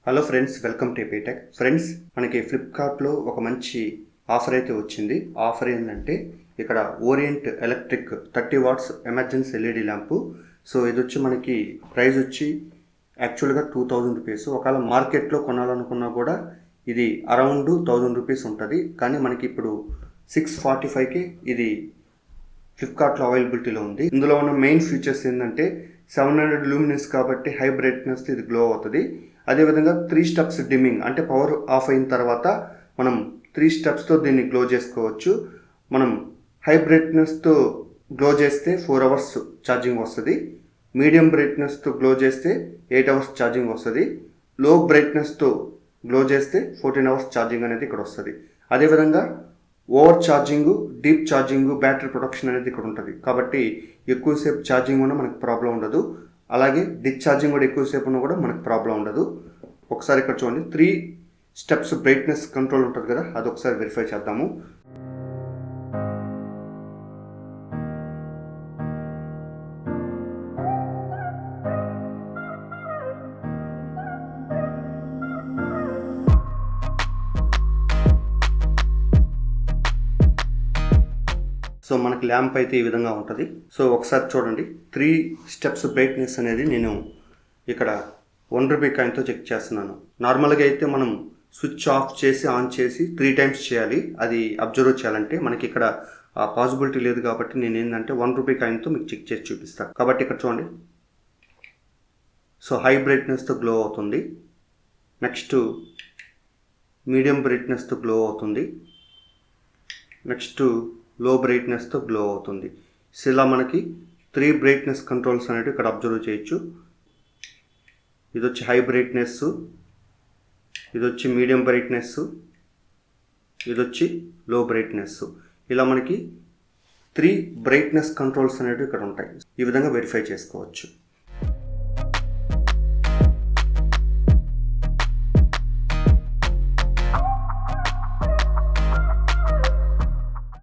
Hello friends, welcome to APTech. Friends, మనకి ఫ్లిప్కార్ట్లో ఒక మంచి ఆఫర్ అయితే వచ్చింది. ఆఫర్ ఏంటంటే ఇక్కడ Orient electric 30 watts emergency LED lamp. So ఇది వచ్చి మనకి ప్రైస్ వచ్చి యాక్చువల్గా 2000 రూపీస్. ఒకవేళ మార్కెట్లో కొనాలనుకున్నా కూడా ఇది అరౌండ్ 1000 రూపీస్ ఉంటుంది. కానీ మనకి ఇప్పుడు 645కి ఇది ఫ్లిప్కార్ట్లో అవైలబిలిటీలో ఉంది. ఇందులో ఉన్న మెయిన్ ఫీచర్స్ ఏంటంటే 700 లూమినెన్స్ కాబట్టి హై బ్రైట్నెస్ ఇది గ్లో అవుతుంది. అదేవిధంగా 3 స్టెప్స్ డిమ్మింగ్, అంటే పవర్ ఆఫ్ అయిన తర్వాత మనం 3 స్టెప్స్తో దీన్ని గ్లో చేసుకోవచ్చు. మనం హై బ్రైట్నెస్తో గ్లో చేస్తే 4 అవర్స్ ఛార్జింగ్ వస్తుంది. మీడియం బ్రైట్నెస్తో గ్లో చేస్తే 8 అవర్స్ ఛార్జింగ్ వస్తుంది. లో బ్రైట్నెస్తో గ్లో చేస్తే 14 అవర్స్ ఛార్జింగ్ అనేది ఇక్కడ వస్తుంది. అదేవిధంగా over charging, deep charging, battery protection అనేది ఇక్కడ ఉంటుంది. కాబట్టి ఎక్కువసేపు ఛార్జింగ్ ఉన్నా మనకు ప్రాబ్లం ఉండదు. అలాగే డిశ్చార్జింగ్ కూడా ఎక్కువసేపు ఉన్నా కూడా మనకు ప్రాబ్లం ఉండదు. ఒకసారి ఇక్కడ చూడండి, 3 స్టెప్స్ బ్రైట్నెస్ కంట్రోల్ ఉంటుంది కదా, అది ఒకసారి వెరిఫై చేద్దాము. సో మనకి ల్యాంప్ అయితే ఈ విధంగా ఉంటుంది. సో ఒకసారి చూడండి, 3 స్టెప్స్ బ్రైట్నెస్ అనేది నేను ఇక్కడ 1 రూపీ కాయిన్తో చెక్ చేస్తున్నాను. నార్మల్గా అయితే మనం స్విచ్ ఆఫ్ చేసి ఆన్ చేసి 3 టైమ్స్ చేయాలి. అది అబ్జర్వ్ చేయాలంటే మనకి ఇక్కడ ఆ పాసిబిలిటీ లేదు. కాబట్టి నేను ఏంటంటే 1 రూపీ కాయిన్తో మీకు చెక్ చేసి చూపిస్తాను. కాబట్టి ఇక్కడ చూడండి, సో హై బ్రైట్నెస్తో గ్లో అవుతుంది. నెక్స్ట్ మీడియం బ్రైట్నెస్తో గ్లో అవుతుంది. నెక్స్ట్ లో బ్రైట్నెస్తో గ్లో అవుతుంది. సో ఇలా మనకి 3 బ్రైట్నెస్ కంట్రోల్స్ అనేవి ఇక్కడ అబ్జర్వ్ చేయొచ్చు. ఇది వచ్చి హై బ్రైట్నెస్, ఇది వచ్చి మీడియం బ్రైట్నెస్, ఇది వచ్చి లో బ్రైట్నెస్. ఇలా మనకి 3 బ్రైట్నెస్ కంట్రోల్స్ అనేవి ఇక్కడ ఉంటాయి. ఈ విధంగా వెరిఫై చేసుకోవచ్చు.